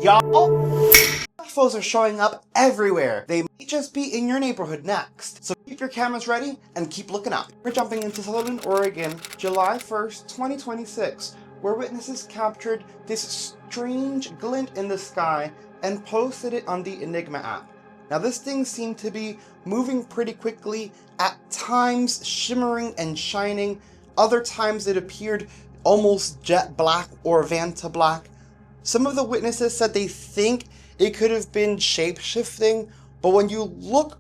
Y'all, UFOs are showing up everywhere. They may just be in your neighborhood next. So keep your cameras ready and keep looking up. We're jumping into Southern Oregon, July 1st, 2026, where witnesses captured this strange glint in the sky and posted it on the Enigma app. Now this thing seemed to be moving pretty quickly, at times shimmering and shining, other times it appeared almost jet black or Vanta black. Some of the witnesses said they think it could have been shape-shifting, but when you look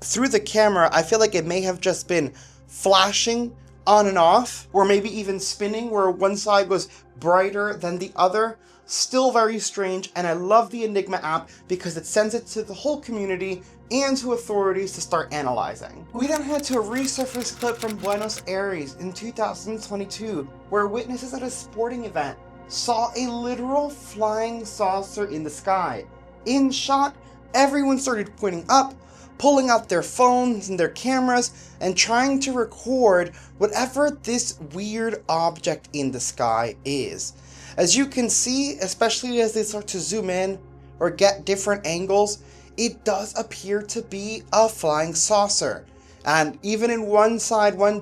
through the camera, I feel like it may have just been flashing on and off, or maybe even spinning where one side was brighter than the other. Still very strange, and I love the Enigma app because it sends it to the whole community and to authorities to start analyzing. We then head to a resurfaced clip from Buenos Aires in 2022, where witnesses at a sporting event saw a literal flying saucer in the sky. In shot, everyone started pointing up, pulling out their phones and their cameras, and trying to record whatever this weird object in the sky is. As you can see, especially as they start to zoom in or get different angles, it does appear to be a flying saucer. And even in one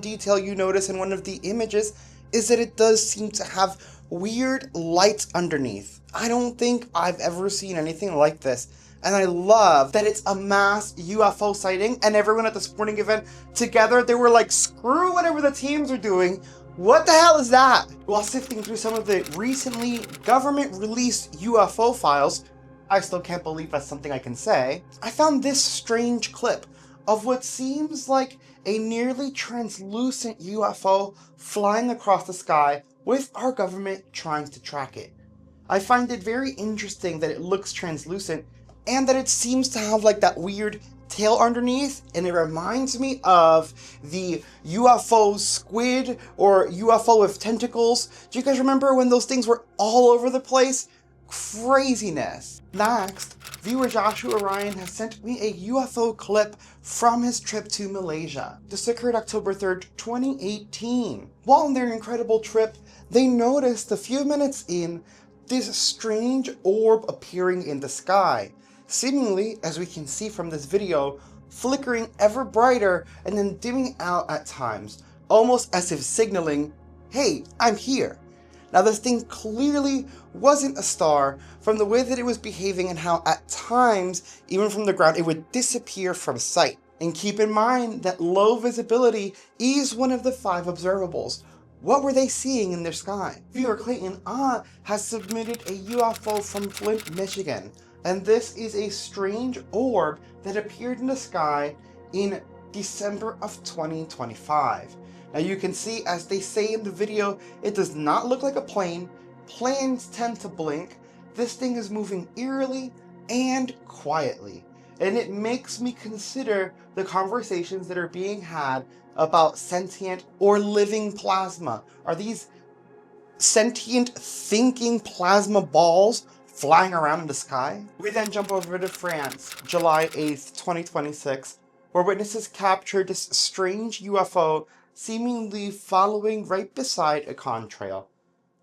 detail you notice in one of the images is that it does seem to have weird lights underneath. I don't think I've ever seen anything like this. And I love that it's a mass UFO sighting and everyone at the sporting event together, they were like, screw whatever the teams are doing. What the hell is that? While sifting through some of the recently government-released UFO files, I still can't believe that's something I can say, I found this strange clip of what seems like a nearly translucent UFO flying across the sky with our government trying to track it. I find it very interesting that it looks translucent and that it seems to have like that weird tail underneath, and it reminds me of the UFO squid or UFO with tentacles. Do you guys remember when those things were all over the place? Craziness. Next, viewer Joshua Ryan has sent me a UFO clip from his trip to Malaysia. This occurred October 3rd, 2018. While on their incredible trip, they noticed a few minutes in this strange orb appearing in the sky. Seemingly, as we can see from this video, flickering ever brighter and then dimming out at times, almost as if signaling, hey, I'm here. Now this thing clearly wasn't a star from the way that it was behaving and how at times, even from the ground, it would disappear from sight. And keep in mind that low visibility is one of the 5 observables. What were they seeing in their sky? Viewer Clayton has submitted a UFO from Flint, Michigan. And this is a strange orb that appeared in the sky in December of 2025. Now you can see, as they say in the video, it does not look like a plane. Planes tend to blink. This thing is moving eerily and quietly. And it makes me consider the conversations that are being had about sentient or living plasma. Are these sentient thinking plasma balls flying around in the sky? We then jump over to France, July 8th, 2026, where witnesses captured this strange UFO seemingly following right beside a contrail.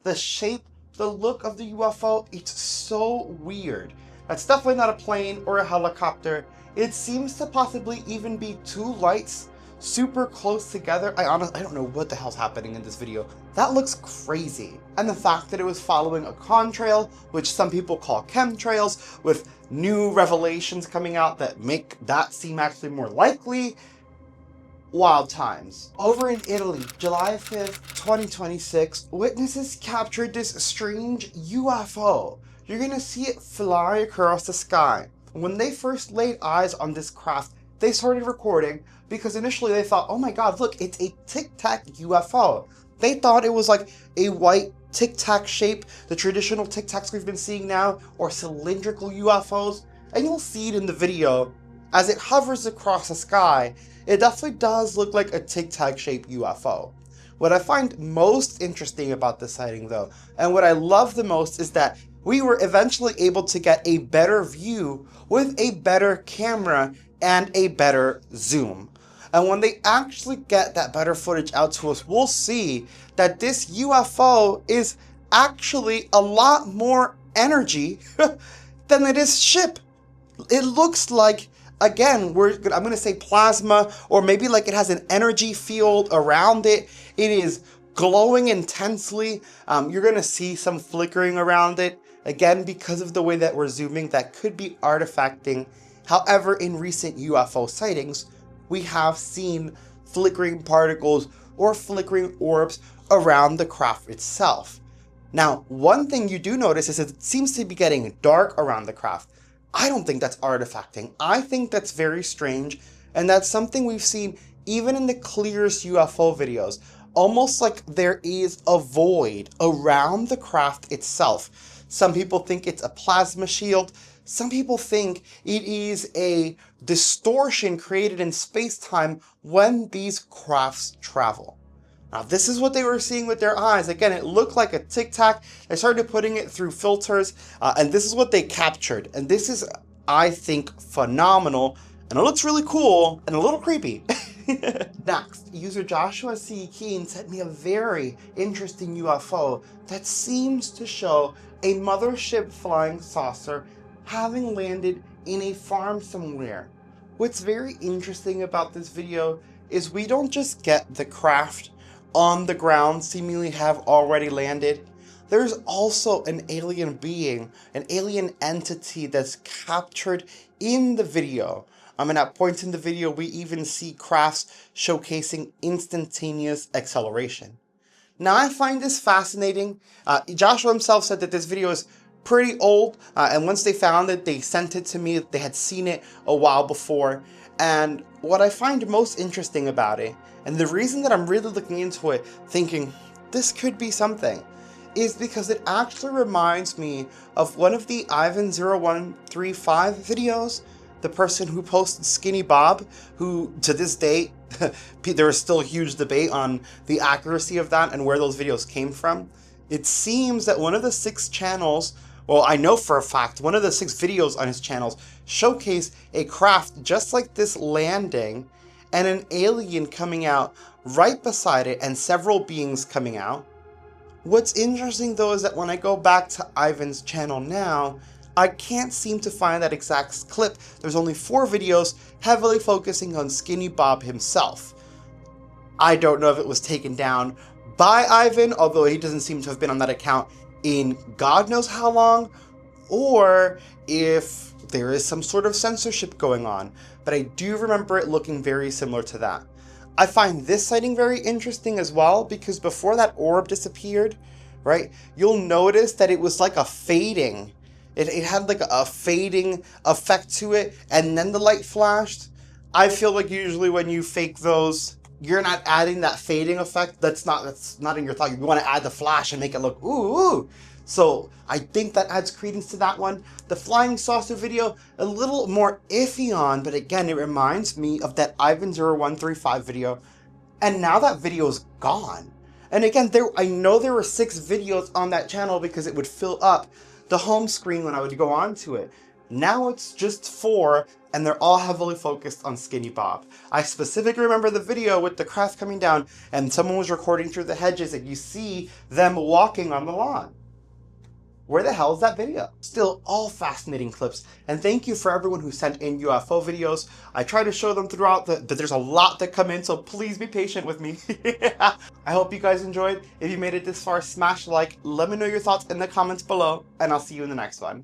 The shape, the look of the UFO, it's so weird. That's definitely not a plane or a helicopter. It seems to possibly even be 2 lights super close together. I don't know what the hell's happening in this video. That looks crazy. And the fact that it was following a contrail, which some people call chemtrails, with new revelations coming out that make that seem actually more likely. Wild times. Over in Italy, July 5th, 2026, witnesses captured this strange UFO. You're gonna see it fly across the sky. When they first laid eyes on this craft, they started recording because initially they thought, oh my god, look, it's a tic-tac UFO. They thought it was like a white tic-tac shape, the traditional tic-tacs we've been seeing now, or cylindrical UFOs. And you'll see it in the video. As it hovers across the sky, it definitely does look like a tic-tac shaped UFO. What I find most interesting about this sighting though, and what I love the most, is that we were eventually able to get a better view with a better camera and a better zoom. And when they actually get that better footage out to us, we'll see that this UFO is actually a lot more energy than it is ship. It looks like, again, I'm going to say plasma, or maybe like it has an energy field around it. It is glowing intensely. You're going to see some flickering around it. Again, because of the way that we're zooming, that could be artifacting. However, in recent UFO sightings, we have seen flickering particles or flickering orbs around the craft itself. Now, one thing you do notice is it seems to be getting dark around the craft. I don't think that's artifacting. I think that's very strange, and that's something we've seen even in the clearest UFO videos. Almost like there is a void around the craft itself. Some people think it's a plasma shield. Some people think it is a distortion created in space-time when these crafts travel. Now, this is what they were seeing with their eyes. Again, it looked like a Tic Tac. They started putting it through filters, and this is what they captured. And this is, I think, phenomenal. And it looks really cool and a little creepy. Next, user Joshua C. Keen sent me a very interesting UFO that seems to show a mothership flying saucer having landed in a farm somewhere. What's very interesting about this video is we don't just get the craft on the ground seemingly have already landed. There's also an alien being, an alien entity that's captured in the video. And at points in the video, we even see crafts showcasing instantaneous acceleration. Now, I find this fascinating. Joshua himself said that this video is pretty old, and once they found it, they sent it to me. They had seen it a while before. And what I find most interesting about it, and the reason that I'm really looking into it, thinking this could be something, is because it actually reminds me of one of the Ivan0135 videos. The person who posted Skinny Bob, who to this day, there is still a huge debate on the accuracy of that and where those videos came from. It seems that one of the 6 channels, well, I know for a fact, one of the 6 videos on his channels showcase a craft just like this landing and an alien coming out right beside it and several beings coming out. What's interesting though is that when I go back to Ivan's channel now, I can't seem to find that exact clip. There's only 4 videos heavily focusing on Skinny Bob himself. I don't know if it was taken down by Ivan, although he doesn't seem to have been on that account in God knows how long, or if there is some sort of censorship going on. But I do remember it looking very similar to that. I find this sighting very interesting as well, because before that orb disappeared, right, you'll notice that it was like a fading. It had like a fading effect to it, and then the light flashed. I feel like usually when you fake those, you're not adding that fading effect. That's not in your thought. You want to add the flash and make it look ooh. So I think that adds credence to that one. The flying saucer video, a little more iffy on, but again, it reminds me of that Ivan0135 video. And now that video is gone. And again, I know there were 6 videos on that channel because it would fill up the home screen when I would go onto it. Now it's just 4, and they're all heavily focused on Skinny Bob. I specifically remember the video with the craft coming down and someone was recording through the hedges and you see them walking on the lawn. Where the hell is that video? Still, all fascinating clips, and thank you for everyone who sent in UFO videos. I try to show them throughout, but there's a lot that come in, so please be patient with me. I hope you guys enjoyed. If you made it this far, smash like, let me know your thoughts in the comments below, and I'll see you in the next one.